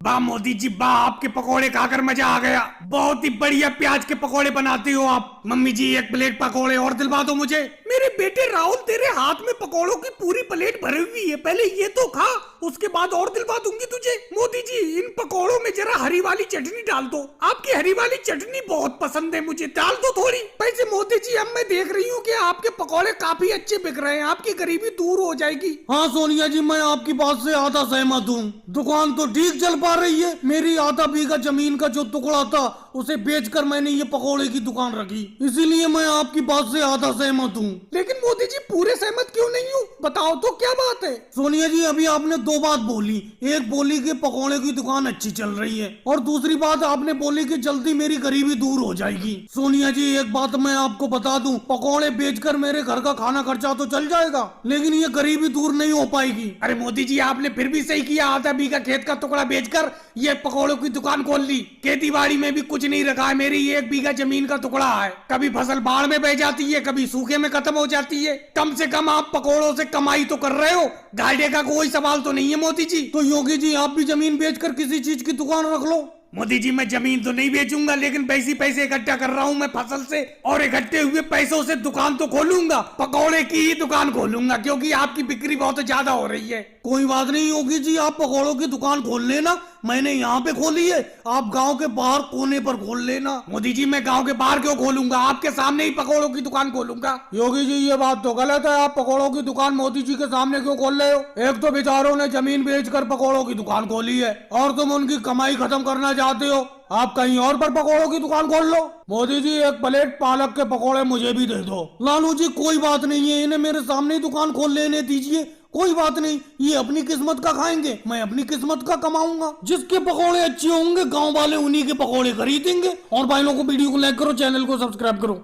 वाह मोदी जी वाह, आपके पकोड़े खाकर मजा आ गया। बहुत ही बढ़िया प्याज के पकोड़े बनाते हो आप। मम्मी जी एक प्लेट पकोड़े और दिलवा दो मुझे। मेरे बेटे राहुल, तेरे हाथ में पकोड़ों की पूरी प्लेट भरी हुई है, पहले ये तो खा, उसके बाद और दिलवा दूंगी तुझे। मोदी जी इन पकोड़ों में जरा हरी वाली चटनी डाल दो, आपकी हरी वाली चटनी बहुत पसंद है मुझे, डाल दो थोड़ी। वैसे मोदी जी अब मैं देख रही हूँ कि आपके पकोड़े काफी अच्छे बिक रहे हैं, आपकी गरीबी दूर हो जाएगी। हाँ सोनिया जी, मैं आपकी बात से आधा सहमत हूँ। दुकान तो ठीक चल पा रही है। मेरी आधा बीघा जमीन का जो टुकड़ा था उसे बेचकर मैंने ये पकोड़े की दुकान रखी, इसीलिए मैं आपकी बात से आधा सहमत हूँ। लेकिन मोदी जी पूरे सहमत क्यों नहीं हूँ, बताओ तो क्या बात है। सोनिया जी अभी आपने दो बात बोली, एक बोली कि पकोड़े की दुकान अच्छी चल रही है और दूसरी बात आपने बोली कि जल्दी मेरी गरीबी दूर हो जाएगी। सोनिया जी एक बात मैं आपको बता दूं, पकोड़े बेचकर मेरे घर का खाना खर्चा तो चल जाएगा, लेकिन ये गरीबी दूर नहीं हो पाएगी। अरे मोदी जी आपने फिर भी सही किया, आधा बीघा खेत का टुकड़ा बेचकर ये पकोड़ों की दुकान खोल ली। खेती बाड़ी में भी कुछ नहीं रखा है, मेरी 1 बीघा जमीन का टुकड़ा है, कभी फसल बाढ़ में बह जाती है, कभी सूखे में खत्म हो जाती है। कम से कम आप पकोड़ों से कमाई तो कर रहे हो, घाटे का कोई सवाल तो नहीं है मोदी जी। तो योगी जी आप भी जमीन बेचकर किसी चीज की दुकान रख लो। मोदी जी मैं जमीन तो नहीं बेचूंगा, लेकिन पैसे इकट्ठा कर रहा हूँ मैं फसल से, और इकट्ठे हुए पैसों से दुकान तो खोलूंगा, पकौड़े की ही दुकान खोलूंगा, क्योंकि आपकी बिक्री बहुत ज्यादा हो रही है। कोई बात नहीं योगी जी, आप पकौड़ों की दुकान खोल लेना, मैंने यहाँ पे खोली है, आप गांव के बाहर कोने पर खोल लेना। मोदी जी मैं गांव के बाहर क्यों खोलूंगा, आपके सामने ही पकौड़ों की दुकान खोलूंगा। योगी जी ये बात तो गलत है, आप पकौड़ों की दुकान मोदी जी के सामने क्यों खोल रहे हो? एक तो बेचारों ने जमीन बेचकर पकौड़ों की दुकान खोली है और तुम उनकी कमाई खत्म करना चाहते हो, आप कहीं और पर पकौड़ों की दुकान खोल लो। मोदी जी एक प्लेट पालक के पकौड़े मुझे भी दे दो। लालू जी कोई बात नहीं है, इन्हें मेरे सामने ही दुकान खोल लेने दीजिए, कोई बात नहीं, ये अपनी किस्मत का खाएंगे, मैं अपनी किस्मत का कमाऊंगा। जिसके पकौड़े अच्छे होंगे गांव वाले उन्हीं के पकौड़े खरीदेंगे। और भाई लोगों को वीडियो को लाइक करो, चैनल को सब्सक्राइब करो।